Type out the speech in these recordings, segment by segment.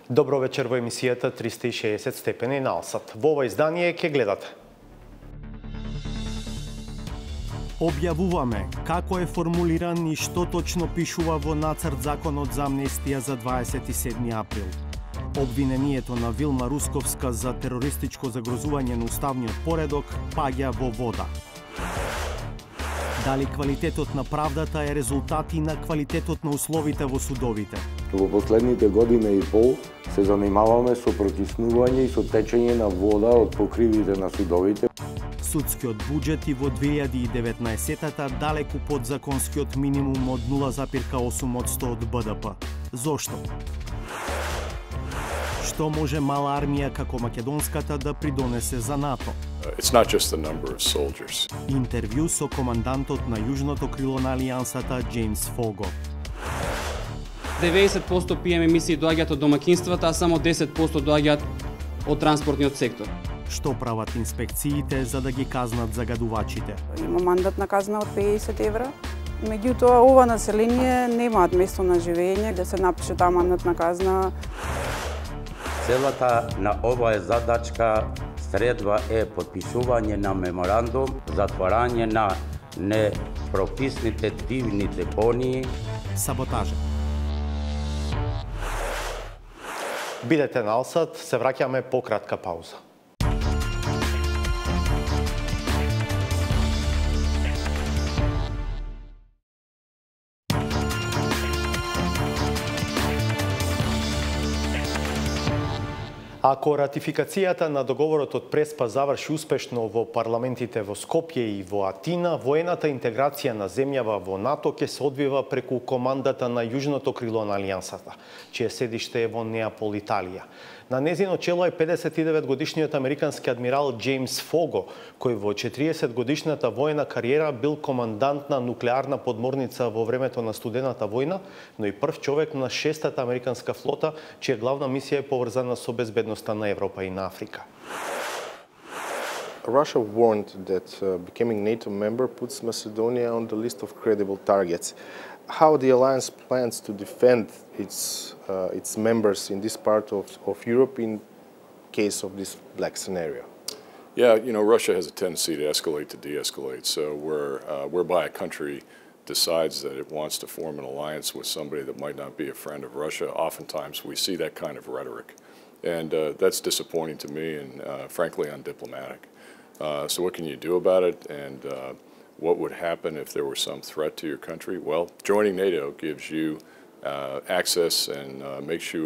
Добро вечер во емисијата 360 степени на Алсат. Во ова издание ќе гледате. Објавуваме како е формулиран и што точно пишува во нацрт законот за амнестија за 27 април. Обвинението на Вилма Русковска за терористичко загрозување на уставниот поредок паѓа во вода. Дали квалитетот на правдата е резултат и на квалитетот на условите во судовите? Во последните година и пол се занимаваме со прокиснување и со течење на вода од покривите на судовите. Судскиот буџет и во 2019-та далеку под законскиот минимум од 0,8% од БДП. Зошто? Што може мала армија како македонската да придонесе за НАТО? It's not just the number of soldiers. Интервју со командантот на јужното крило на алијансата Джеймс Фого. 90% ПМ емисии доаѓаат од домакинствата, а само 10% доаѓаат од транспортниот сектор. Што прават инспекциите за да ги казнат загадувачите? Има мандатна казна од 50 евра. Меѓутоа, ова население немаат место на живење, да се напише таа мандатна казна. Целата на оваа задачка средба е подпишување на меморандум, затварање на непрописните дивни депонии. Саботажа. Бидете на Алсат, се враќаме по кратка пауза. Ако ратификацијата на договорот од Преспа заврши успешно во парламентите во Скопје и во Атина, воената интеграција на земјава во НАТО ќе се одвива преку командата на јужното крило на алијансата, чие седиште е во Неапол, Италија. На незино чело е 59-годишниот американски адмирал Джеймс Фого, кој во 40-годишната воена кариера бил командант на нуклеарна подморница во времето на студената војна, но и прв човек на 6-та американска флота, чија главна мисија е поврзана со безбедноста на Европа и на Африка. Russia warned that becoming NATO member puts Macedonia on the list of credible targets. How the alliance plans to defend its members in this part of Europe in case of this black scenario? Yeah, you know, Russia has a tendency to escalate to de-escalate. So whereby a country decides that it wants to form an alliance with somebody that might not be a friend of Russia, oftentimes we see that kind of rhetoric. And that's disappointing to me and frankly undiplomatic. So what can you do about it? And what would happen if there were some threat to your country? Well, joining NATO gives you access and makes you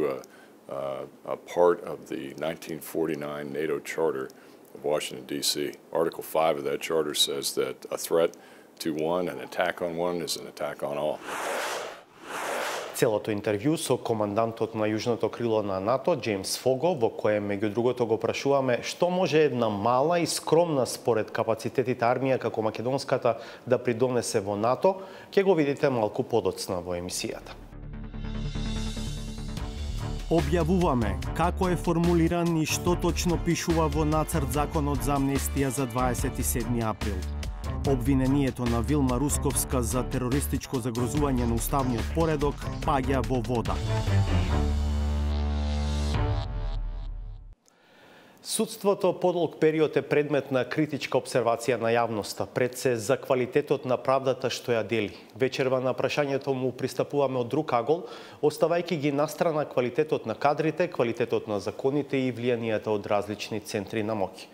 a part of the 1949 NATO Charter of Washington, D.C. Article 5 of that charter says that a threat to one, an attack on one, is an attack on all. Целото интервју со командантот на јужното крило на НАТО, Джеймс Фого, во кое меѓу другото го прашуваме што може една мала и скромна според капацитетите армија како македонската да придонесе во НАТО, ќе го видите малку подоцна во емисијата. Објавуваме како е формулиран и што точно пишува во нацрт законот за амнестија за 27 април. Обвинението на Вилма Русковска за терористичко загрозување на уставниот поредок паѓа во вода. Судството подолг период е предмет на критичка обсервација на јавноста, пред се за квалитетот на правдата што ја дели. Вечерва на прашањето му пристапуваме од друг агол, оставајќи ги настрана квалитетот на кадрите, квалитетот на законите и влијанијата од различни центри на моќ.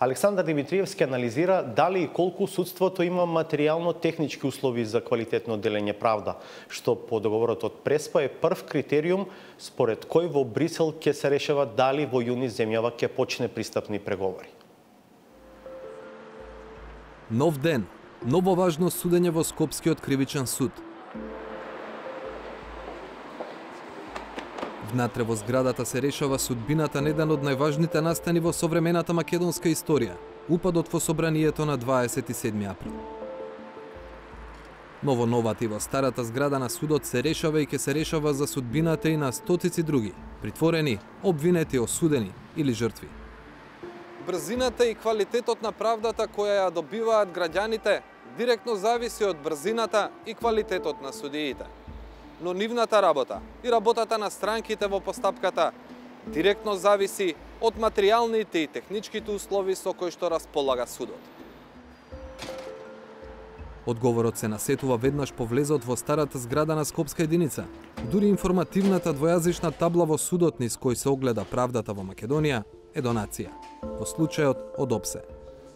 Александар Димитриевски анализира дали и колку судството има материјално-технички услови за квалитетно делење правда, што по договорот од Преспа е прв критериум според кој во Брисел ќе се решава дали во јуни земјава ќе почне пристапни преговори. Нов ден, ново важно судење во Скопскиот кривичен суд. Внатре во зградата се решава судбината на еден од најважните настани во современата македонска историја – упадот во собранието на 27 април. Ново-новати во старата зграда на судот се решава и ќе се решава за судбината и на стотици други, притворени, обвинети, осудени или жртви. Брзината и квалитетот на правдата која ја добиваат граѓаните директно зависи од брзината и квалитетот на судиите. Но нивната работа и работата на странките во постапката директно зависи од материјалните и техничките услови со кои што располага судот. Одговорот се насетува веднаш по влезот во старата зграда на Скопска единица. Дури информативната двојазична табла во судот низ кој се огледа правдата во Македонија е донација. Во случајот од ОПСЕ.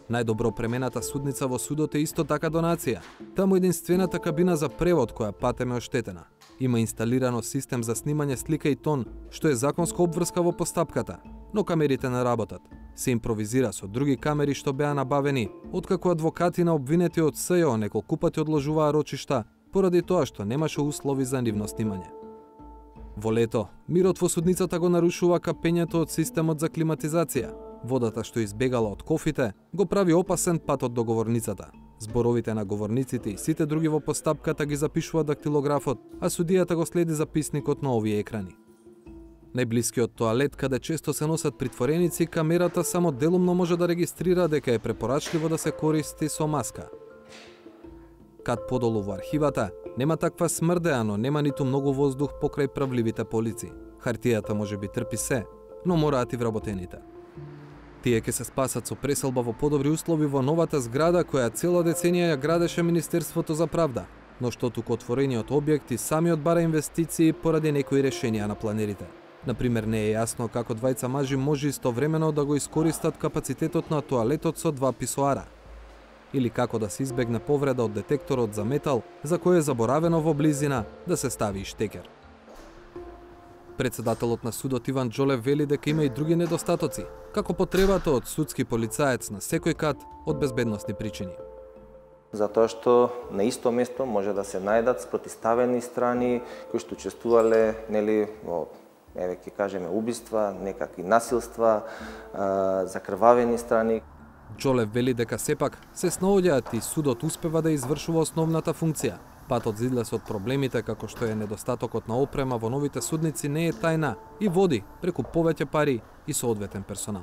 Најдобро премената судница во судот е исто така донација. Таму единствената кабина за превод која патем е оштетена. Има инсталирано систем за снимање слика и тон, што е законска обврска во постапката, но камерите не работат. Се импровизира со други камери што беа набавени, откако адвокати на обвинетиот СЈО неколку пати одложуваа рочишта, поради тоа што немаше услови за нивно снимање. Во лето, мирот во судницата го нарушува капењето од системот за климатизација. Водата што избегала од кофите го прави опасен патот до говорницата. Зборовите на говорниците и сите други во постапката ги запишува дактилографот, а судијата го следи записникот на овие екрани. Најблискиот тоалет, каде често се носат притвореници, камерата само делумно може да регистрира дека е препорачливо да се користи со маска. Кад подолу во архивата, нема таква смрдеа, но нема ниту многу воздух покрај правливите полици. Хартијата може би трпи се, но мораат и вработените. Тие ќе се спасат со преселба во подобри услови во новата зграда која цела деценија ја градеше Министерството за правда, но што туку отворениот објект и самиот бара инвестиции поради некои решенија на планерите. Например, не е јасно како двајца мажи може истовремено да го искористат капацитетот на тоалетот со 2 писоара. Или како да се избегне повреда од детекторот за метал, за кој е заборавено во близина да се стави и штекер. Председателот на судот Иван Џолев вели дека има и други недостатоци, како потребата од судски полицаец на секој кат од безбедносни причини. Затоа што на исто место може да се најдат спротиставени страни кои што учествувале во ќе кажеме убиства, некакви насилства, закрвавени страни. Џолев вели дека сепак се снаоѓаат и судот успева да извршува основната функција. Патот за излез од проблемите како што е недостатокот на опрема во новите судници не е тајна и води преку повеќе пари и соодветен персонал.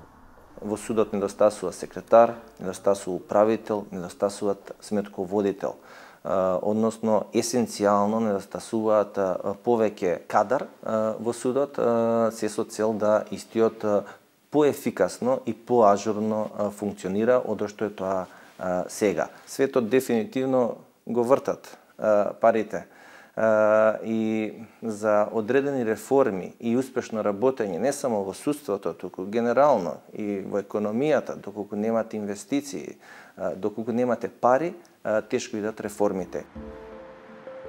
Во судот недостасува секретар, недостасува управител, недостасуваат сметководител. Односно, есенцијално недостасуваат повеќе кадар во судот, се со цел да истиот поефикасно и поажурно функционира од што е тоа сега. Светот дефинитивно го вртат парите и за одредени реформи и успешно работење не само во судството, туку генерално и во економијата, доколку немате инвестиции, доколку немате пари, тешко идат реформите.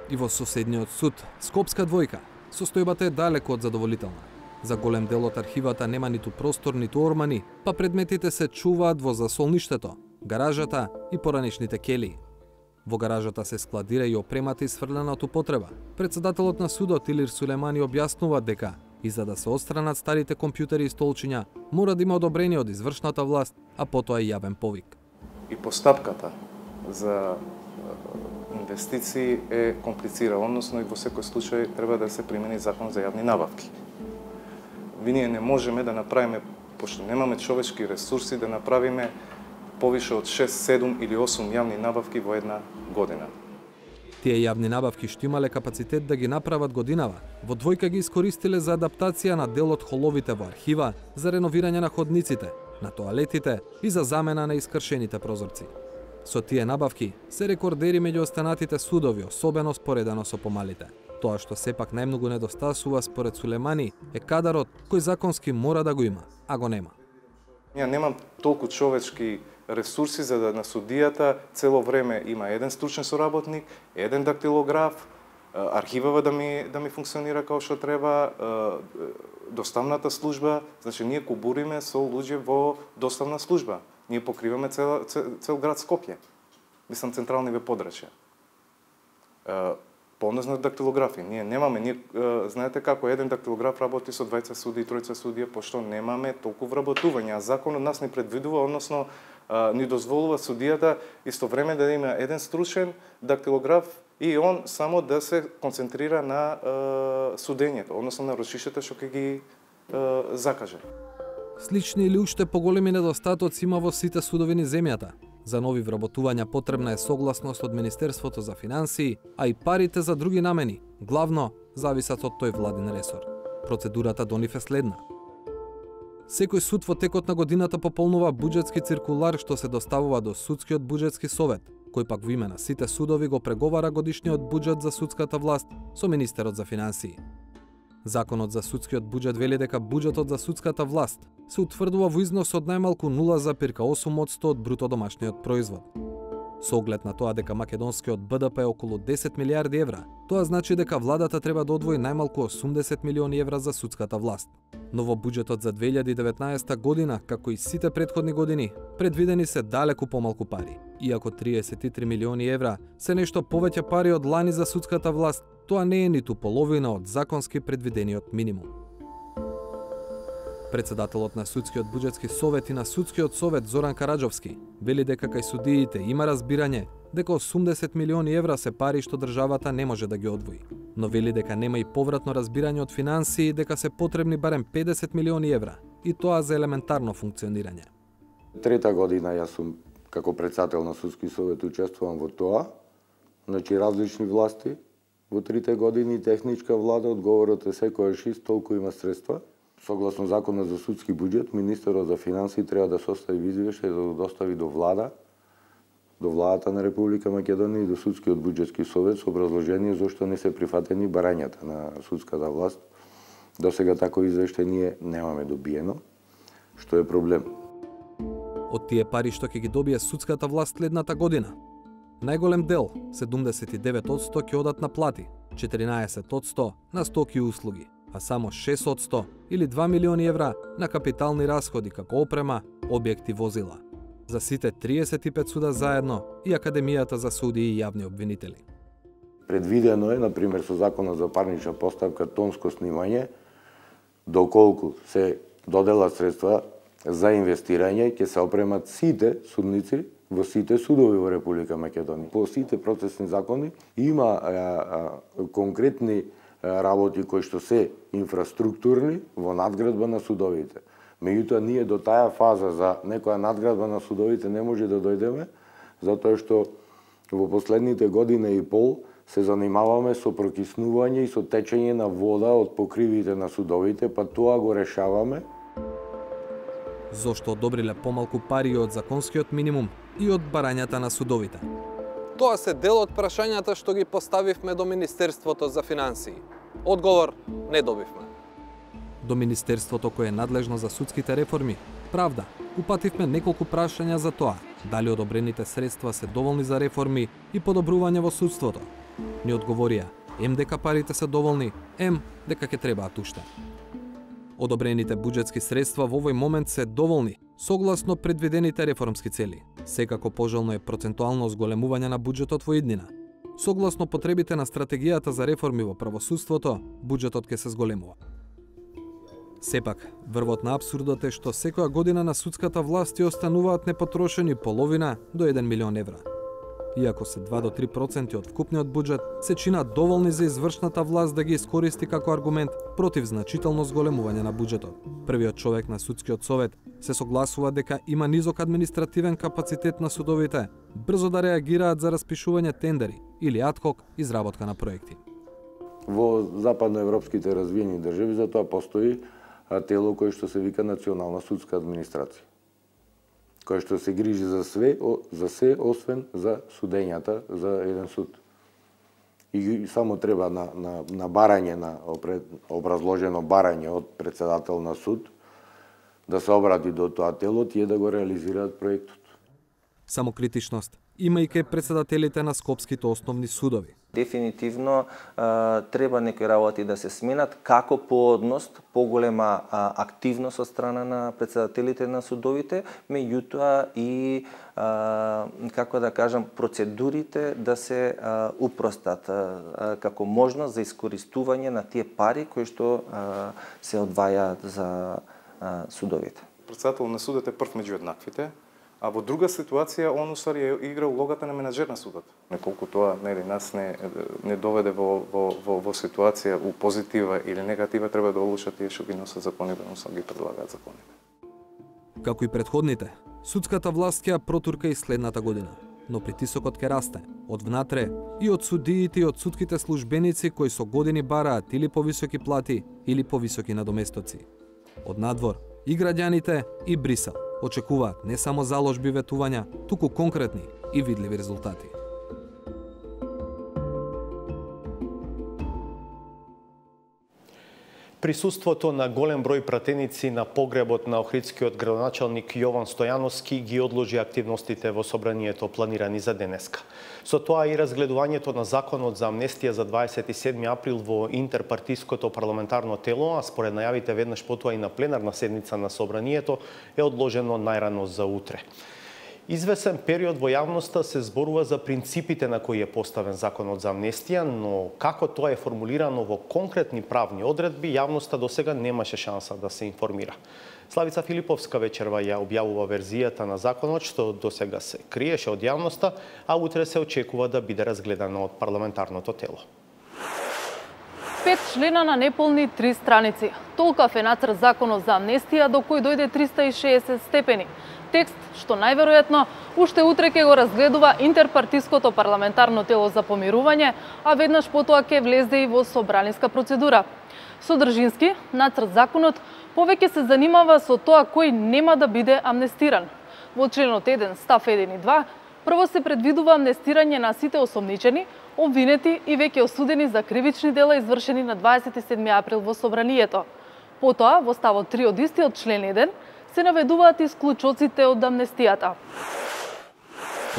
И во соседниот суд, Скопска двојка, состојбата е далеку од задоволителна. За голем дел од архивата нема ниту простор, ниту ормани, па предметите се чуваат во засолништето, гаражата и поранешните келии. Во гаражата се складира и опремата изфрлена од употреба. Председателот на судот Илир Сулемани објаснува дека и за да се отстранат старите компјутери и столчиња, мора да има одобрение од извршната власт, а потоа и јавен повик. И постапката за инвестиции е комплицирана, односно и во секој случај треба да се примени закон за јавни набавки. Ние не можеме да направиме, пошто немаме човечки ресурси, да направиме повише од 6, 7 или 8 јавни набавки во една година. Тие јавни набавки што имале капацитет да ги направат годинава, во двојка ги искористиле за адаптација на дел од холовите во архива, за реновирање на ходниците, на тоалетите и за замена на искршените прозорци. Со тие набавки се рекордери меѓу останатите судови, особено споредено со помалите. Тоа што сепак најмногу недостасува според Сулемани е кадарот кој законски мора да го има, а го нема. Ја немам толку човечки ресурси за да на судијата цело време има еден стручен соработник, еден дактилограф, архивава да ми функционира како што треба, доставната служба, значи ние кубуриме со луѓе во доставна служба. Ние покриваме цел град Скопје. Мислам централни подрачја. Понозна дактилографи. Ние немаме, знаете како еден дактилограф работи со 2 суди и 3 судија, пошто немаме толку вработување, а законот нас не предвидува, односно ни дозволува судијата истовреме да има еден стручен дактилограф и он само да се концентрира на судењето, односно на рочишите што ќе ги закаже. Слични или уште поголеми недостатоци има во сите судови низ земјата. За нови вработувања потребна е согласност од Министерството за финансии, а и парите за други намени, главно зависат од тој владин ресор. Процедурата до нив е следна. Секој суд во текот на годината пополнува буџетски циркулар што се доставува до судскиот буџетски совет, кој пак во име на сите судови го преговара годишниот буџет за судската власт со министерот за финансии. Законот за судскиот буџет вели дека буџетот за судската власт се утврдува во износ од најмалку 0,8% од бруто домашниот производ. Со оглед на тоа дека македонскиот БДП е околу 10 милиарди евра, тоа значи дека владата треба да одвои најмалку 80 милиони евра за судската власт. Но во буџетот за 2019 година, како и сите претходни години, предвидени се далеку помалку пари. Иако 33 милиони евра се нешто повеќе пари од лани за судската власт, тоа не е ниту половина од законски предвидениот минимум. Председателот на Судскиот буџетски совет и на Судскиот совет Зоран Караџовски вели дека кај судиите има разбирање дека 80 милиони евра се пари што државата не може да ги одвои. Но вели дека нема и повратно разбирање од финансии дека се потребни барем 50 милиони евра, и тоа за елементарно функционирање. Трета година јас сум како председател на Судски совет учествувам во тоа. Значи различни власти во трите години, техничка влада, одговорот е секојаш ист, толку има средства. Согласно законот за судски буџет, министерот за финансии треба да состави извештај да го достави до владата на Република Македонија и до Судскиот буџетски совет со образложение зошто не се прифатени барањата на судската власт. До сега таков извештај ние немаме добиено, што е проблем. Од тие пари што ќе ги добие судската власт следната година, најголем дел, 79% ќе одат на плати, 14% на стоки и услуги, а само 6% или 2 милиони евра на капитални расходи како опрема, објекти, возила. За сите 35 суда заедно и Академијата за судии и јавни обвинители. Предвидено е, например, со законот за парнична постапка тонско снимање, доколку се доделат средства за инвестирање, ќе се опремат сите судници во сите судови во Република Македонија. По сите процесни закони има конкретни работи кои што се инфраструктурни во надградба на судовите. Меѓутоа, ние до таа фаза за некоја надградба на судовите не може да дојдеме, затоа што во последните година и пол се занимаваме со прокиснување и со течење на вода од покривите на судовите, па тоа го решаваме. Зошто одобриле помалку пари од законскиот минимум и од барањата на судовите? Тоа се дел од прашањата што ги поставивме до Министерството за финансии. Одговор не добивме. До Министерството кое е надлежно за судските реформи, правда, упативме неколку прашања за тоа, дали одобрените средства се доволни за реформи и подобрување во судството. Ни одговорија, дека парите се доволни, дека ќе требаат уште. Одобрените буџетски средства во овој момент се доволни, согласно предвидените реформски цели. Секако пожелно е процентуално зголемување на буџетот во иднина. Согласно потребите на стратегијата за реформи во правосудството, буџетот ќе се зголемува. Сепак, врвот на апсурдот е што секоја година на судската власт ја остануваат непотрошени половина до 1 милион евра. Иако се 2 до 3% од вкупниот буџет, се чинат доволни за извршната власт да ги искористи како аргумент против значително зголемување на буџетот. Првиот човек на Судскиот совет се согласува дека има низок административен капацитет на судовите, брзо да реагираат за распишување тендери или адхок изработка на проекти. Во западноевропските развиени држави затоа постои тело кој што се вика Национална судска администрација, кој што се грижи за се освен за судењата за еден суд. И само треба на барање, на образложено барање од председател на суд, да се обрати до тоа тело, тие да го реализираат проектот. Самокритичност има и кај председателите на скопските основни судови. Дефинитивно треба некои работи да се сменат, како по однос, поголема активност од страна на председателите на судовите, меѓутоа и како да кажам, процедурите да се упростат како можност за искористување на тие пари кои што се одвајаат за судовите. Председател на судот е прв меѓу еднаквите, а во друга ситуација он усвари игра улогата на менаџер на судот. Неколку тоа нас не доведе во ситуација у позитива или негатива, треба да одлучат тие што ги носат законите, односно ги предлагаат законите. Како и претходните, судската власт ќе протурка и следната година, но притисокот ќе расте од внатре и од судиите и од судските службеници кои со години бараат или повисоки плати или повисоки надоместоци. Од надвор И граѓаните, и Брисел очекуваат не само заложби ветувања, туку конкретни и видливи резултати. Присуството на голем број пратеници на погребот на охридскиот градоначалник Јован Стојановски ги одложи активностите во собранието планирани за денеска. Со тоа и разгледувањето на законот за амнестија за 27 април во интерпартиското парламентарно тело, а според најавите веднаш потоа и на пленарна седница на собранието, е одложено најрано за утре. Извесен период во јавноста се зборува за принципите на кои е поставен законот за амнестија, но како тоа е формулирано во конкретни правни одредби, јавноста досега немаше шанса да се информира. Славица Филиповска вечерва ја објавува верзијата на законот, што досега се криеше од јавноста, а утре се очекува да биде разгледано од парламентарното тело. 5 члена на неполни 3 страници. Толкав е нацрт законот за амнестија до кој дојде 360 степени. Текст што најверојатно уште утре ќе го разгледува интерпартиското парламентарно тело за помирување, а веднаш потоа ќе влезе и во собраниска процедура. Содржински, нацрт законот повеќе се занимава со тоа кој нема да биде амнестиран. Во членот 1, став 1 и 2, прво се предвидува амнестирање на сите осомничени, обвинети и веќе осудени за кривични дела извршени на 27 април во собранието. Потоа, во ставот 3 од истиот член 1, се наведуваат исклучоците од амнестијата.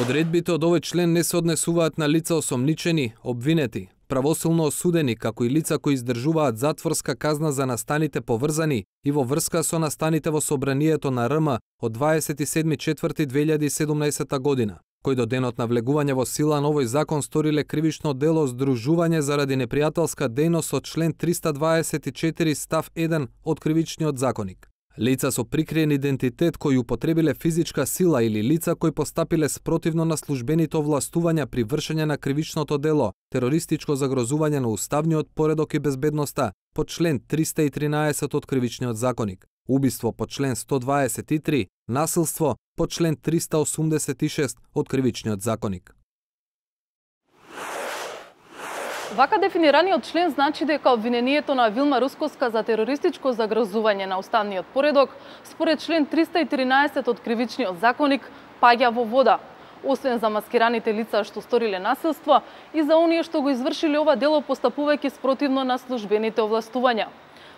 Одредбите од овој член не се однесуваат на лица осомничени, обвинети, правосилно осудени, како и лица кои издржуваат затворска казна за настаните поврзани и во врска со настаните во собранието на РМ од 27.4.2017 година, кои до денот на влегување во сила на овој закон сториле кривично дело здружување заради непријателска дејност од член 324 став 1 од Кривичниот законник. Лица со прикриен идентитет кои употребиле физичка сила или лица кои постапиле спротивно на службените овластувања при вршење на кривичното дело, терористичко загрозување на уставниот поредок и безбедноста по член 313 од Кривичниот законник, убиство по член 123, насилство по член 386 од Кривичниот законник. Вака дефинираниот член значи дека обвинението на Вилма Русковска за терористичко загрозување на уставниот поредок според член 313 од Кривичниот законник паѓа во вода, освен за маскираните лица што сториле насилство и за оние што го извршиле ова дело постапувајќи спротивно на службените овластувања.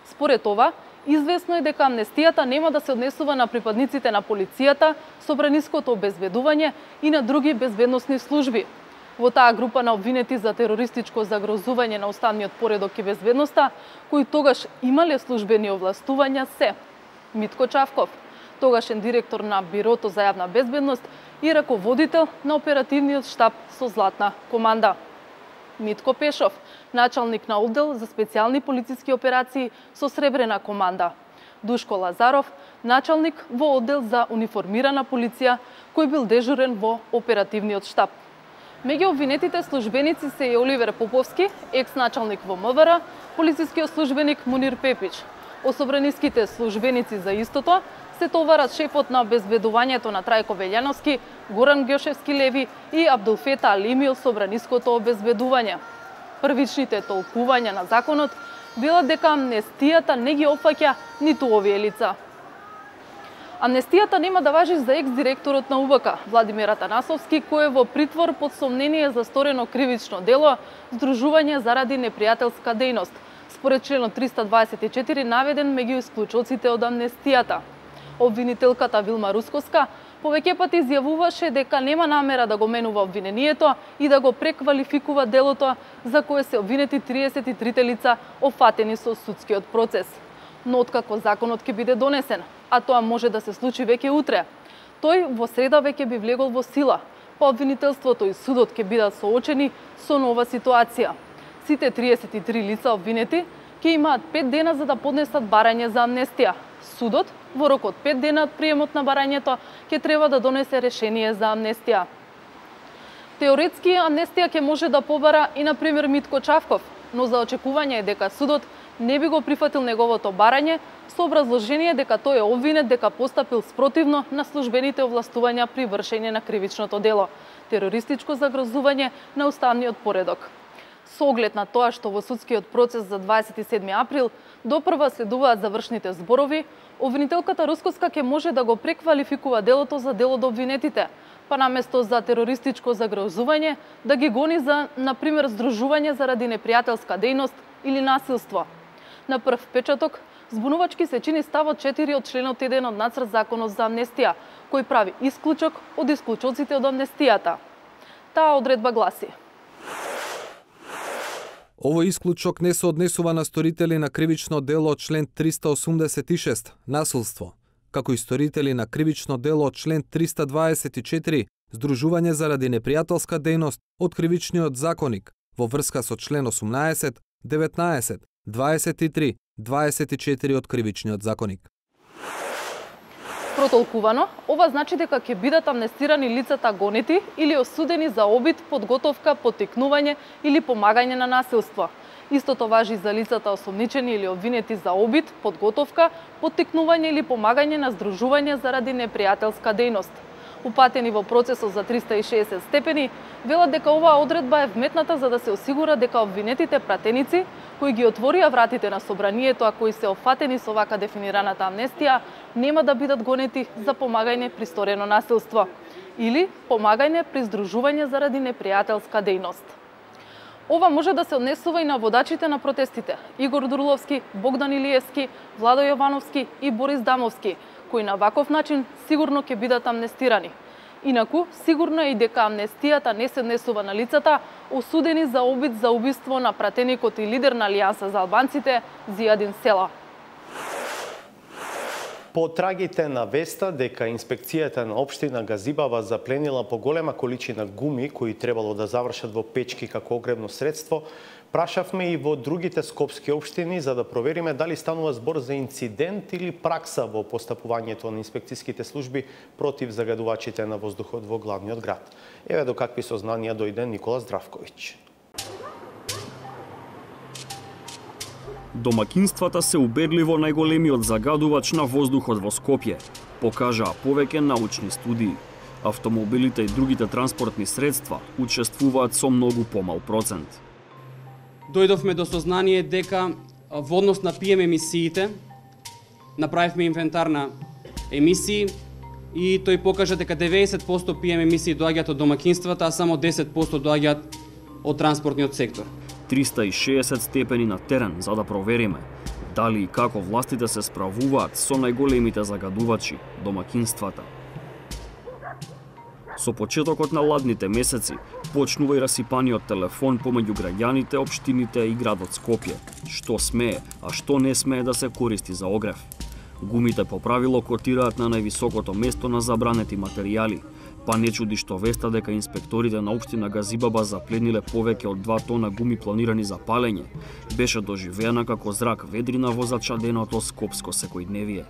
Според ова, известно е дека амнестијата нема да се однесува на припадниците на полицијата, собраниското обезбедување и на други безбедносни служби. Во таа група на обвинети за терористичко загрозување на уставниот поредок и безбедноста, кои тогаш имале службени овластувања се Митко Чавков, тогашен директор на Бирото за јавна безбедност и раководител на оперативниот штаб со златна команда. Митко Пешов, началник на оддел за специјални полициски операции со сребрена команда. Душко Лазаров, началник во оддел за униформирана полиција, кој бил дежурен во оперативниот штаб. Меѓу обвинетите службеници се и Оливер Поповски, екс-началник во МВР, полицискиот службеник Мунир Пепич. Особраниските службеници за истото се товарат шефот на обезбедувањето на Трајко Велјановски, Горан Ѓошевски Леви и Абдулфета Алими од собраниското обезбедување. Првичните толкувања на законот велат дека амнестијата не ги опфаќа ниту овие лица. Амнестијата нема да важи за екс-директорот на УБК, Владимир Атанасовски, кој е во притвор под сомнение за сторено кривично дело, здружување заради непријателска дејност, според членот 324 наведен меѓу исклучоците од амнестијата. Обвинителката Вилма Русковска повеќе пати изјавуваше дека нема намера да го менува обвинението и да го преквалификува делото за кое се обвинети 33 лица опфатени со судскиот процес. Но откако законот ќе биде донесен, а тоа може да се случи веќе утре, тој во среда веќе би влегол во сила, па обвинителството и судот ќе бидат соочени со нова ситуација. Сите 33 лица обвинети ќе имаат 5 дена за да поднесат барање за амнестија. Судот, во рок од 5 дена од приемот на барањето, ќе треба да донесе решение за амнестија. Теоретски амнестија ќе може да побара и, например, Митко Чавков, но за очекување е дека судот не би го прифатил неговото барање со образложение дека тој е обвинет дека постапил спротивно на службените овластувања при вршење на кривичното дело – терористичко загрозување на уставниот поредок. Со оглед на тоа што во судскиот процес за 27 април допрва следуваат завршните зборови, обвинителката Рускоска ќе може да го преквалификува делото за дел од обвинетите, па наместо за терористичко загрозување да ги гони за, например, здружување заради непријателска дејност или насилство. На прв печаток, збунувачки се чини ставот 4 од членот 1 од нацрт законот за амнестија, кој прави исклучок од исклучоците од амнестијата. Таа одредба гласи: Овој исклучок не се однесува на сторители на кривично дело од член 386 насилство, како и сторители на кривично дело од член 324 здружување заради непријателска дејност од кривичниот законник во врска со член 18, 19, 23, 24 од кривичниот законник. Протолкувано, ова значи дека ќе бидат амнестирани лицата гонети или осудени за обид, подготовка, поттикнување или помагање на насилство. Истото важи за лицата осомничени или обвинети за обид, подготовка, поттикнување или помагање на здружување заради непријателска дејност. Упатени во процесот за 360 степени, велат дека оваа одредба е вметната за да се осигура дека обвинетите пратеници, кои ги отворија вратите на собранието, а кои се офатени со вака дефинираната амнестија, нема да бидат гонети за помагање при сторено насилство или помагање при здружување заради непријателска дејност. Ова може да се однесува и на водачите на протестите Игор Дурловски, Богдан Илиевски, Владо Јовановски и Борис Дамовски, кои на ваков начин сигурно ќе бидат амнестирани. Инаку, сигурно е и дека амнестијата не се однесува на лицата осудени за обид за убиство на пратеникот и лидер на Алијанса за албанците Зијадин Села. По трагите на веста дека инспекцијата на општина Газибава запленила поголема количина гуми кои требало да завршат во печки како огревно средство, прашавме и во другите скопски општини за да провериме дали станува збор за инцидент или пракса во постапувањето на инспекцијските служби против загадувачите на воздухот во главниот град. Еве до какви сознанија дојде Никола Здравковиќ. Домакинствата се убедливо најголемиот загадувач на воздухот во Скопје, покажаа повеќе научни студии. Автомобилите и другите транспортни средства учествуваат со многу помал процент. Дојдовме до сознание дека во однос на PM емисиите направивме инвентар на емисии и тој покажа дека 90% PM емисии доаѓаат од домакинствата, а само 10% доаѓаат од транспортниот сектор. 360 степени на терен за да провериме дали и како властите се справуваат со најголемите загадувачи, домакинствата. Со почетокот на ладните месеци почнува и расипаниот телефон помеѓу граѓаните, општините и градот Скопје. Што смее, а што не смее да се користи за огрев. Гумите по правило котираат на највисокото место на забранети материјали, па не чуди што веста дека инспекторите на општина Газибаба заплениле повеќе од 2 тона гуми планирани за палење, беше доживеана како зрак ведрина во зачаденото скопско секојдневие.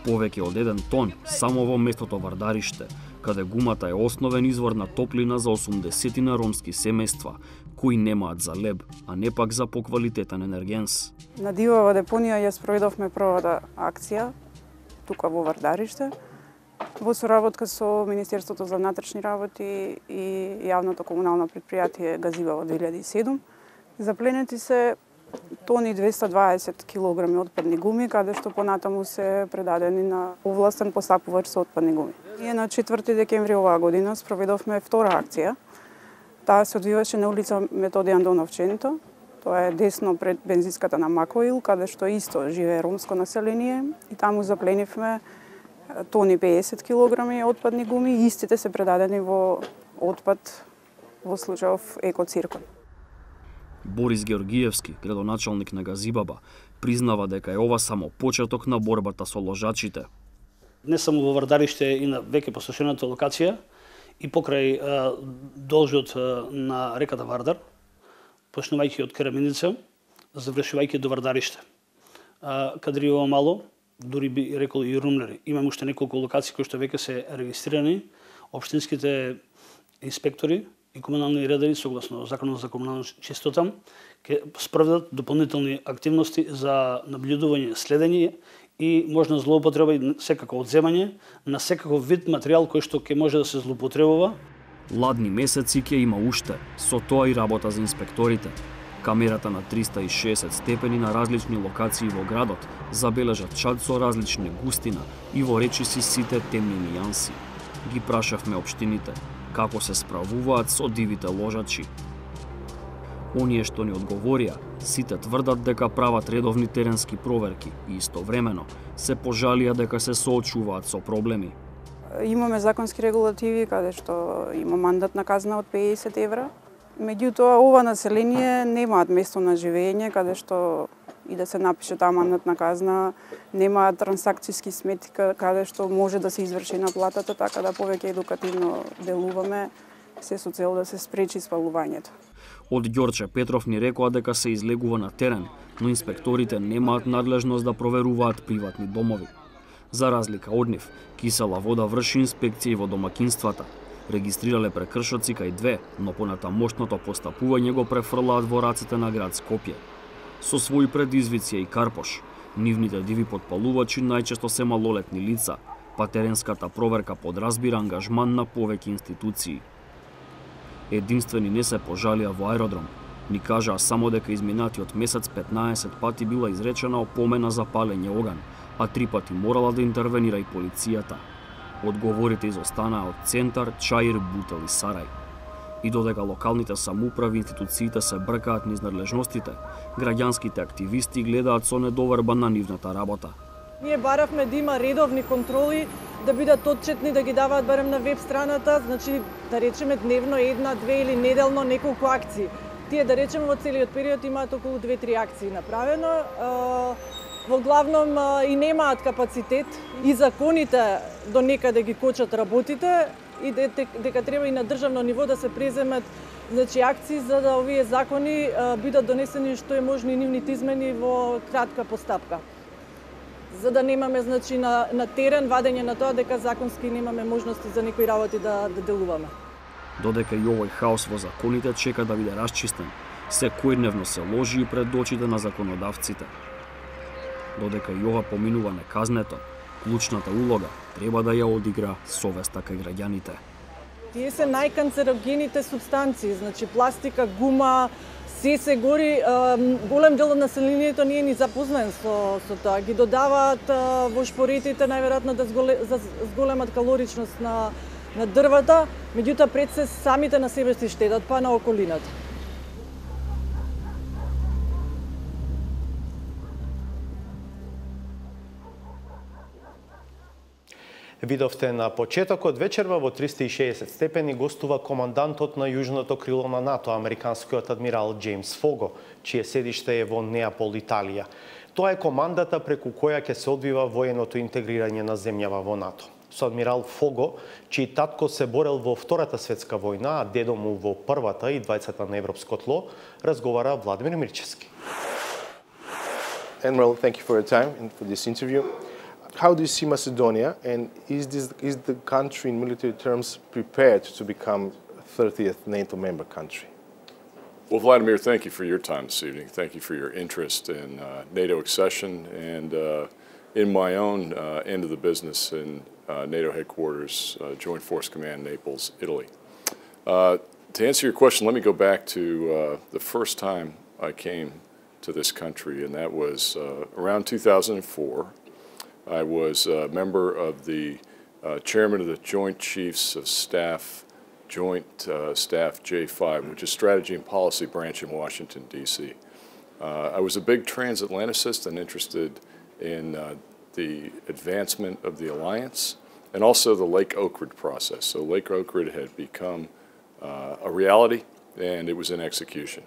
Повеќе од 1 тон само во местото Вардариште, каде гумата е основен извор на топлина за 80 ромски семејства, кои немаат за леб, а не пак за поквалитетен енергенс. На Дивова депонија ја спроведовме првата акција тука во Вардариште, во соработка со Министерството за внатрешни работи и јавното комунално предпријатие Газибава 2007. Запленети се тони 220 килограми отпадни гуми, каде што понатаму се предадени на овластен постапувач со отпадни гуми. И на 4 декември оваа година спроведовме втора акција. Таа се одвиваше на улица Методијан Доновченто. Тоа е десно пред бензинската на Макоил, каде што исто живее ромско население и таму запленивме тони 50 килограми отпадни гуми, истите се предадени во отпад во случајов екоциркон. Борис Георгиевски, градоначалник на Газибаба, признава дека е ова само почеток на борбата со ложачите. Не само во Вардариште и на веќе посошената локација и покрај должот на реката Вардар, почнувајќи од Караменица, завршувајќи до Вардариште. Кадриово мало, дури би рекол и Румнери. Имаме уште неколку локации кои што веќе се регистрирани. Општинските инспектори и комунални редари, согласно Законот за комунална чистота, ќе спроведат дополнителни активности за наблюдување, следење и можна злоупотреба и секако одземање на секаков вид материјал кој што ќе може да се злоупотребува. Ладни месеци ќе има уште, со тоа и работа за инспекторите. Камерата на 360 степени на различни локации во градот забележат чад со различни густина и во речиси сите темни нијанси. Ги прашавме општините како се справуваат со дивите ложачи. Оние што ни одговорија, сите тврдат дека прават редовни теренски проверки и истовремено се пожалија дека се соочуваат со проблеми. Имаме законски регулативи каде што има мандатна казна од 50 евра. Меѓутоа, ова население немаат место на живење, каде што и да се напише таа мандатна казна, немаат трансакцијски сметки каде што може да се изврши наплатата, така да повеќе едукативно делуваме, се со цел да се спречи спалувањето. Од Ѓорче Петров ни рекоа дека се излегува на терен, но инспекторите немаат надлежност да проверуваат приватни домови. За разлика од нив, Кисела вода врши инспекции во домакинствата. Регистрирале прекршоци кај две, но понатамошното постапување го префрлаат во рацете на град Скопје. Со своји предизвици и карпош, нивните диви потпалувачи најчесто се малолетни лица, па теренската проверка подразбира ангажман на повеќе институции. Единствени не се пожалија во аеродром. Ни кажаа само дека изминатиот месец 15 пати била изречена опомена за палење оган, а 3 пати морала да интервенира и полицијата. Одговорите изостанаа од Центар, Чаир, Бутел и Сарај. И додека локалните самоуправи и институциите се бркаат низ надлежностите, граѓанските активисти гледаат со недоверба на нивната работа. Ние баравме да има редовни контроли, да бидат отчетни, да ги даваат барем на веб страната, значи да речеме дневно една, две или неделно неколку акции. Тие да речеме во целиот период имаат околу 2-3 акции направено. Во главном и немаат капацитет и законите до некаде ги кочат работите и дека треба и на државно ниво да се преземат акции за да овие закони бидат донесени што е можно и нивните измени во кратка постапка. За да немаме на терен вадење на тоа дека законски немаме можности за некои работи да делуваме. Додека и овој хаос во законите чека да биде расчистен, секојдневно се ложи и пред очите на законодавците. Додека и ова поминува неказнето, клучната улога треба да ја одигра совеста кај граѓаните. Тие се најканцерогените супстанции, пластика, гума, се гори. Голем дел од населението не е ни запознен со тоа. Ги додаваат во шпоретите најверојатно да зголемат калоричност на дрвата, меѓутоа пред се самите на себе си штедат, па на околината. Видовте на почетокот вечерва во 360 степени гостува командантот на јужното крило на НАТО, американскиот адмирал Џејмс Фого, чие седиште е во Неапол, Италија. Тоа е командата преку која ќе се одвива военото интегрирање на земјава во НАТО. Со адмирал Фого, чиј татко се борел во Втората светска војна, а дедо му во Првата и двајцата на европско тло, разговара Владимир Мирчевски. Admiral, thank you for your time and for this interview. How do you see Macedonia, and is the country in military terms prepared to become 30th NATO member country? Well, Vladimir, thank you for your time this evening. Thank you for your interest in NATO accession and in my own end of the business in NATO headquarters, Joint Force Command, Naples, Italy. To answer your question, let me go back to the first time I came to this country, and that was around 2004. I was a member of the chairman of the Joint Chiefs of Staff, Joint Staff J5, which is Strategy and Policy Branch in Washington, D.C. I was a big transatlanticist and interested in the advancement of the alliance and also the Lake Oakrid process. So Lake Oakrid had become a reality, and it was in execution.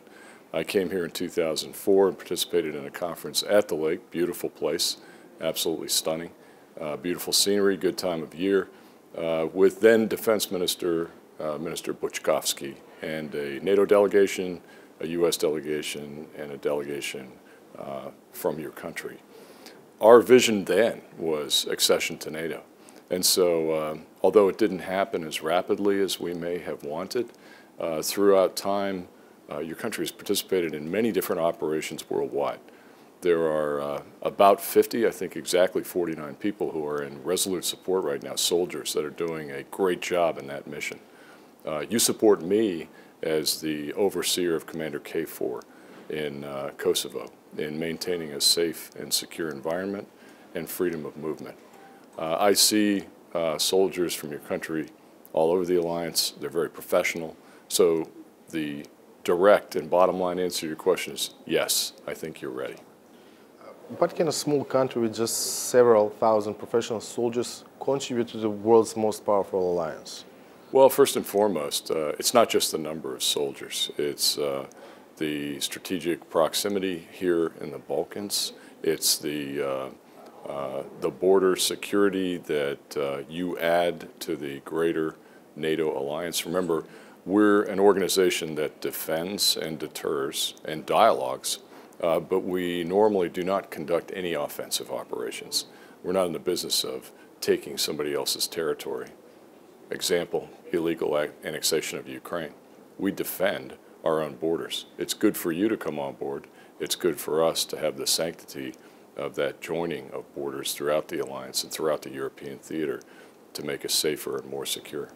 I came here in 2004 and participated in a conference at the lake, beautiful place. Absolutely stunning, beautiful scenery, good time of year, with then Defense Minister, Minister Buchkovsky, and a NATO delegation, a U.S. delegation, and a delegation from your country. Our vision then was accession to NATO. And so, although it didn't happen as rapidly as we may have wanted, throughout time, your country has participated in many different operations worldwide. There are about 50, I think exactly 49 people who are in resolute support right now, soldiers that are doing a great job in that mission. You support me as the overseer of Commander KFOR in Kosovo in maintaining a safe and secure environment and freedom of movement. I see soldiers from your country all over the alliance. They're very professional. So the direct and bottom line answer to your question is yes, I think you're ready. What can a small country with just several thousand professional soldiers contribute to the world's most powerful alliance? Well, first and foremost, it's not just the number of soldiers. It's the strategic proximity here in the Balkans. It's the border security that you add to the greater NATO alliance. Remember, we're an organization that defends and deters and dialogues, but we normally do not conduct any offensive operations. We're not in the business of taking somebody else's territory. Example, illegal annexation of Ukraine. We defend our own borders. It's good for you to come on board. It's good for us to have the sanctity of that joining of borders throughout the alliance and throughout the European theater to make us safer and more secure.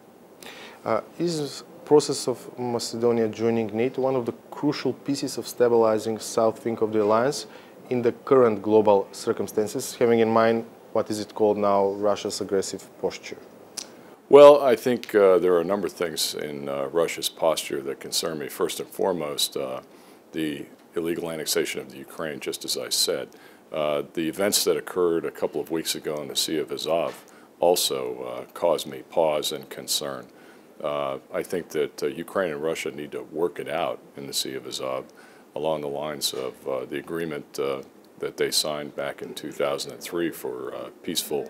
Is the process of Macedonia joining NATO one of the crucial pieces of stabilizing south wing of the alliance in the current global circumstances, having in mind what is it called now, Russia's aggressive posture? Well, I think there are a number of things in Russia's posture that concern me. First and foremost, the illegal annexation of the Ukraine, just as I said. The events that occurred a couple of weeks ago in the Sea of Azov also caused me pause and concern. I think that Ukraine and Russia need to work it out in the Sea of Azov along the lines of the agreement that they signed back in 2003 for peaceful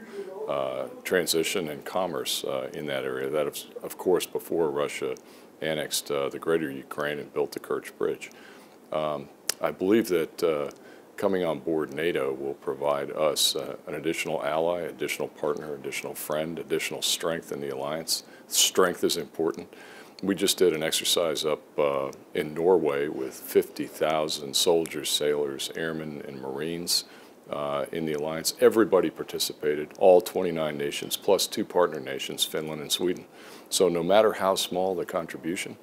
transition and commerce in that area. That is, of course, before Russia annexed the greater Ukraine and built the Kerch Bridge. I believe that coming on board NATO will provide us an additional ally, additional partner, additional friend, additional strength in the alliance. Strength is important. We just did an exercise up in Norway with 50,000 soldiers, sailors, airmen, and Marines in the alliance. Everybody participated, all 29 nations, plus 2 partner nations, Finland and Sweden. So no matter how small the contribution,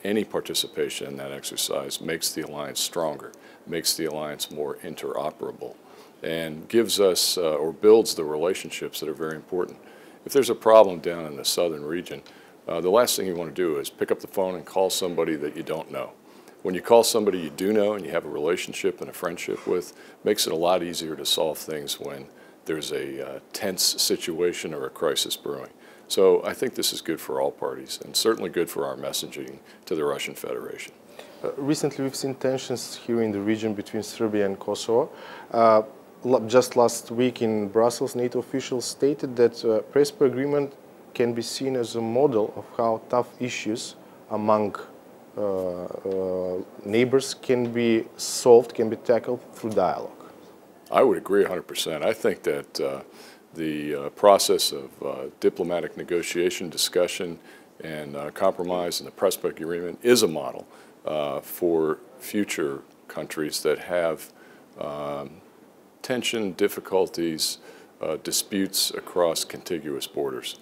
any participation in that exercise makes the alliance stronger, makes the alliance more interoperable, and gives us or builds the relationships that are very important. If there's a problem down in the southern region, the last thing you want to do is pick up the phone and call somebody that you don't know. When you call somebody you do know and you have a relationship and a friendship with, makes it a lot easier to solve things when there's a tense situation or a crisis brewing. So I think this is good for all parties and certainly good for our messaging to the Russian Federation. Recently we've seen tensions here in the region between Serbia and Kosovo. Just last week in Brussels, NATO officials stated that Prespa agreement can be seen as a model of how tough issues among neighbors can be solved, can be tackled through dialogue. I would agree 100%. I think that the process of diplomatic negotiation, discussion, and compromise in the Prespa agreement is a model for future countries that have tension, difficulties, disputes across contiguous borders.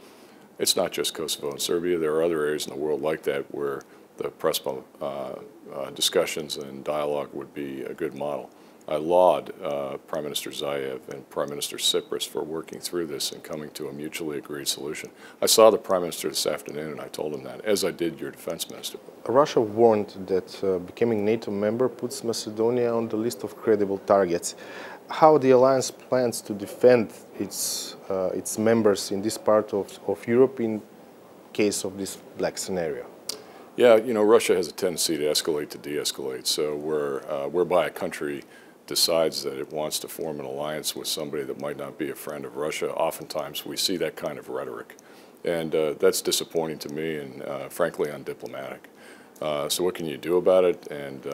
It's not just Kosovo and Serbia. There are other areas in the world like that where the Prespa discussions and dialogue would be a good model. I laud Prime Minister Zaev and Prime Minister Tsipras for working through this and coming to a mutually agreed solution. I saw the Prime Minister this afternoon and I told him that, as I did your Defense Minister. Russia warned that becoming NATO member puts Macedonia on the list of credible targets. How the alliance plans to defend its members in this part of Europe in case of this black scenario? Yeah, you know, Russia has a tendency to escalate to de-escalate. So whereby a country decides that it wants to form an alliance with somebody that might not be a friend of Russia, oftentimes we see that kind of rhetoric. And that's disappointing to me and frankly undiplomatic. So what can you do about it? And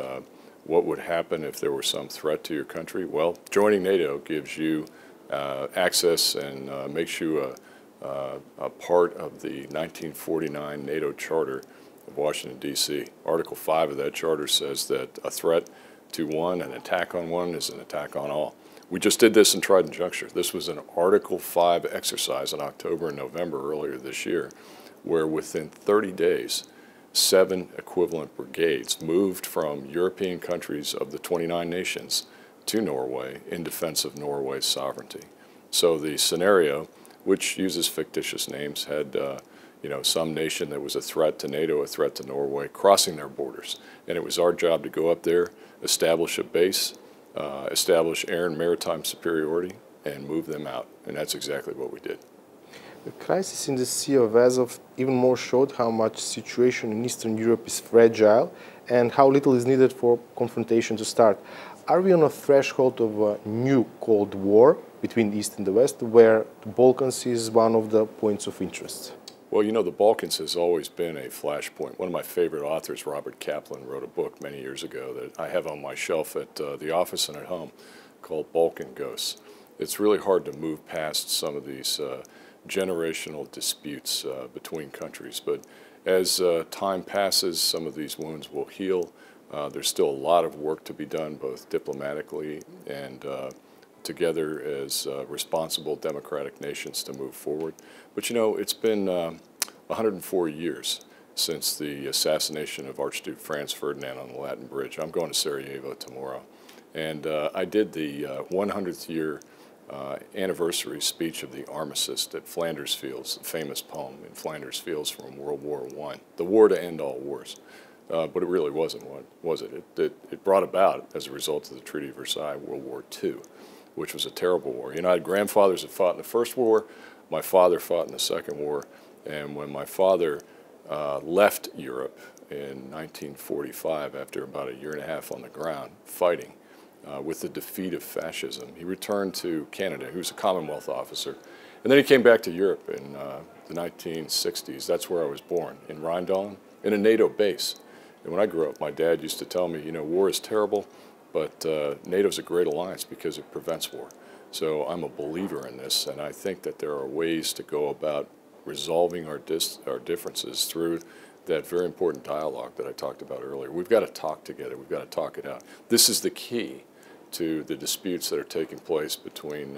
what would happen if there were some threat to your country? Well, joining NATO gives you access and makes you a part of the 1949 NATO Charter of Washington, D.C. Article 5 of that charter says that a threat to one, an attack on one, is an attack on all. We just did this in Trident Juncture. This was an Article 5 exercise in October and November earlier this year, where within 30 days, 7 equivalent brigades moved from European countries of the 29 nations to Norway in defense of Norway's sovereignty. So the scenario, which uses fictitious names, had some nation that was a threat to NATO, a threat to Norway, crossing their borders. And it was our job to go up there, establish a base, establish air and maritime superiority, and move them out. And that's exactly what we did. The crisis in the Sea of Azov even more showed how much the situation in Eastern Europe is fragile and how little is needed for confrontation to start. Are we on a threshold of a new Cold War between the East and the West, where the Balkans is one of the points of interest? Well, the Balkans has always been a flashpoint. One of my favorite authors, Robert Kaplan, wrote a book many years ago that I have on my shelf at the office and at home called Balkan Ghosts. It's really hard to move past some of these generational disputes between countries. But as time passes, some of these wounds will heal. There's still a lot of work to be done, both diplomatically and together as responsible democratic nations to move forward. But it's been 104 years since the assassination of Archduke Franz Ferdinand on the Latin Bridge. I'm going to Sarajevo tomorrow. And I did the 100th year anniversary speech of the Armistice at Flanders Fields, the famous poem in Flanders Fields from World War I, the war to end all wars. But it really wasn't one, was it? It brought about, as a result of the Treaty of Versailles, World War II, which was a terrible war. I had grandfathers that fought in the First War, my father fought in the Second War, and when my father left Europe in 1945, after about a year and a half on the ground fighting, with the defeat of fascism, he returned to Canada. He was a Commonwealth officer. And then he came back to Europe in the 1960s. That's where I was born, in Rheindalen, in a NATO base. And when I grew up, my dad used to tell me, war is terrible, but NATO's a great alliance because it prevents war. So I'm a believer in this, and I think that there are ways to go about resolving our differences through that very important dialogue that I talked about earlier. We've got to talk together. We've got to talk it out. This is the key to the disputes that are taking place between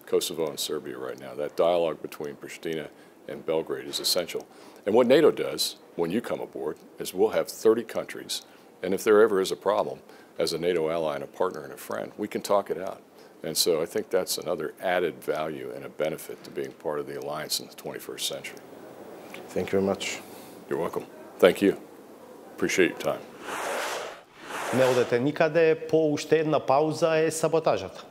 Kosovo and Serbia right now. That dialogue between Pristina and Belgrade is essential. And what NATO does when you come aboard is we'll have 30 countries, and if there ever is a problem, as a NATO ally and a partner and a friend, we can talk it out. And so I think that's another added value and a benefit to being part of the alliance in the 21st century. Thank you very much. You're welcome. Thank you. Appreciate your time. Не одете никаде, по уште една пауза е саботажата.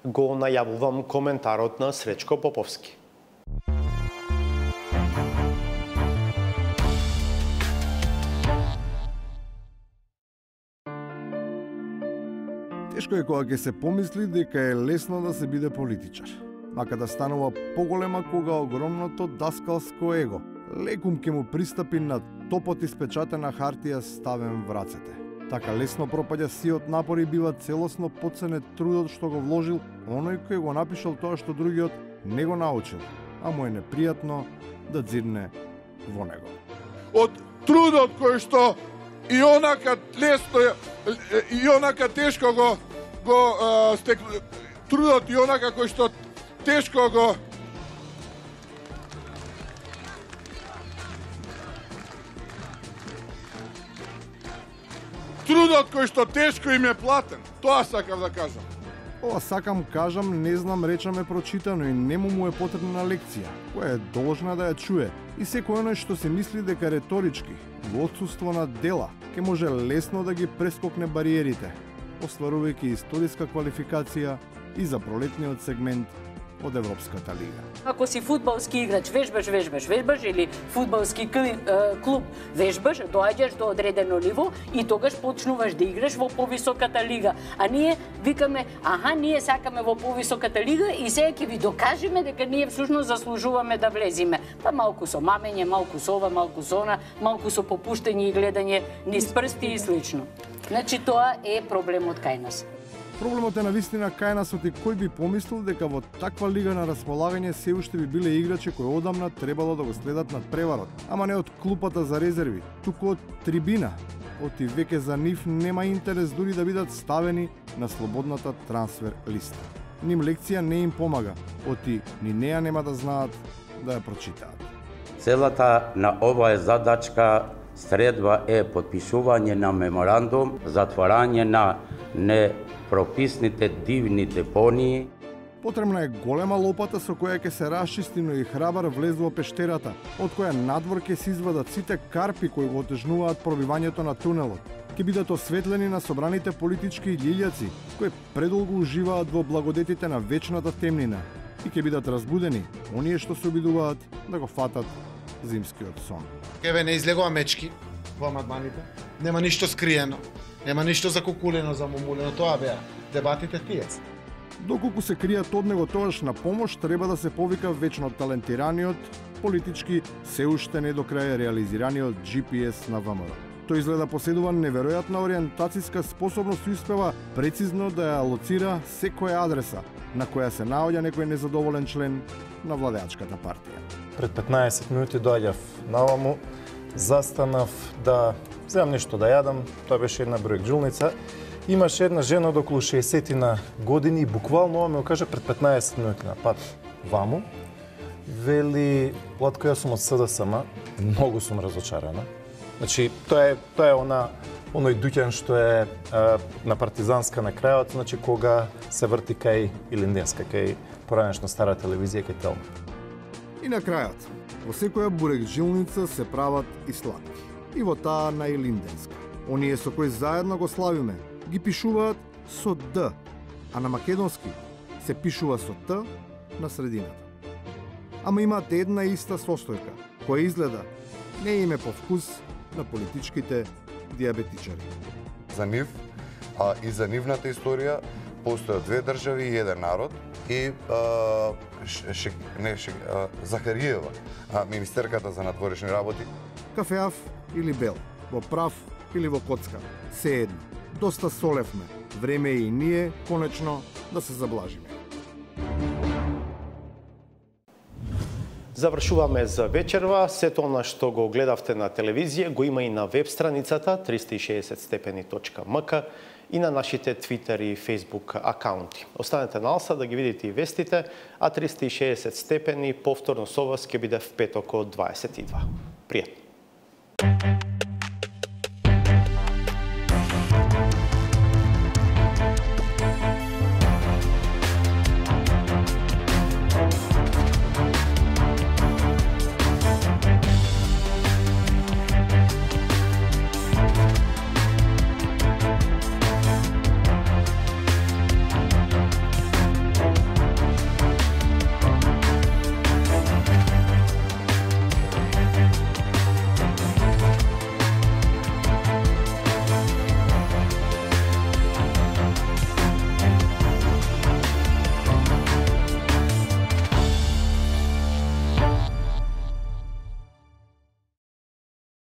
Го најавувам коментарот на Сречко Поповски. Тешко е кога ќе се помисли дека е лесно да се биде политичар. Мака да станува поголема кога огромното даскалско его лекум ќе му пристапи на топот испечатена хартија ставен в рацете. Така лесно пропаѓа сиот напор и бива целосно подценет трудот што го вложил оној кој го напишал тоа што другиот не го научил, а му е непријатно да дзирне во него. Од трудот кој што и онака лесно и онака тешко го трудот и онака кој што тешко го трудот кој што тешко им е платен. Тоа сакам да кажам. Ова сакам кажам, не знам речаме прочитано и нему му е потребна лекција, која е должна да ја чуе. И секој оној што се мисли дека реторички, во отсуство на дела, ќе може лесно да ги прескокне бариерите, остварувајќи историска квалификација и за пролетниот сегмент од Европската лига. Ако си фудбалски играч, вежбаш или фудбалски клуб, вежбаш, доаѓаш до одредено ниво и тогаш почнуваш да играш во повисоката лига. А ние викаме, ние сакаме во повисоката лига и сега ќе ви докажеме дека ние всушност заслужуваме да влезиме. Па малку со мамење, малку со ова, малку со она, малку со попуштање и гледање низ прсти и слично. Значи тоа е проблемот кај нас. Проблемот е навистина кај нас оти кој би помислил дека во таква лига на располагање се уште би биле играчи кои одамна требало да го следат над преварот, ама не од клупата за резерви, туку од трибина. Оти веќе за нив нема интерес дури да бидат ставени на слободната трансфер листа. Ним лекција не им помага, оти ни неа нема да знаат да ја прочитаат. Целата на оваа задачка средба е подпишување на меморандум, затварање на непрописните дивни депонии. Потребна е голема лопата со која ќе се расчисти, но и храбар влез во пештерата, од која надвор ќе се извадат сите карпи кои го отежнуваат пробивањето на тунелот. Ќе бидат осветлени на собраните политички лилјаци, кои предолго уживаат во благодетите на вечната темнина и ќе бидат разбудени оние што се обидуваат да го фатат зимскиот сон. Еве не излегува мечки во амандманите, нема ништо скриено, нема ништо закукулено, замумулено, тоа беа дебатите тие. Доколку се кријат од него тогаш на помош, треба да се повика вечно талентираниот, политички се уште не до крај реализираниот GPS на ВМРО. Тој изгледа поседува неверојатна ориентацијска способност и успева прецизно да ја лоцира секоја адреса на која се наоѓа некој незадоволен член на владеачката партија. Пред 15 минути доаѓав наваму, застанав да земам нешто да јадам, тоа беше една бројкџулница. Имаше една жена од околу 60 години и буквално ова ме кажа пред 15 минути на пат ваму. Вели, Владко, јас сум од СДСМ, многу сум разочарана. Значи, тоа е оној дуќан што е на Партизанска на крајот, значи кога се врти кај Илинденска, кај поранешна стара телевизија кај Телма. И на крајот, во секоја бурекджилница се прават и сладки. И во таа на Илинденска. Оние со кои заедно го славиме, ги пишуваат со Д, а на македонски се пишува со Т на средината. Ама имаат една иста состојка, која изгледа не им е по вкус на политичките диабетичари. За нив и за нивната историја постојат две држави и еден народ и Захариева, министерката за надворешни работи. Кафеав или бел, во прав или во коцка, се едно. Доста солевме, време е и ние, конечно, да се заблажиме. Завршуваме за вечерва. Сето она што го гледавте на телевизија го има и на веб страницата 360stepeni.mk и на нашите Twitter и Facebook акаунти. Останете на алса да ги видите и вестите, а 360 степени повторно со вас ќе биде в петок од 22. Пријатно!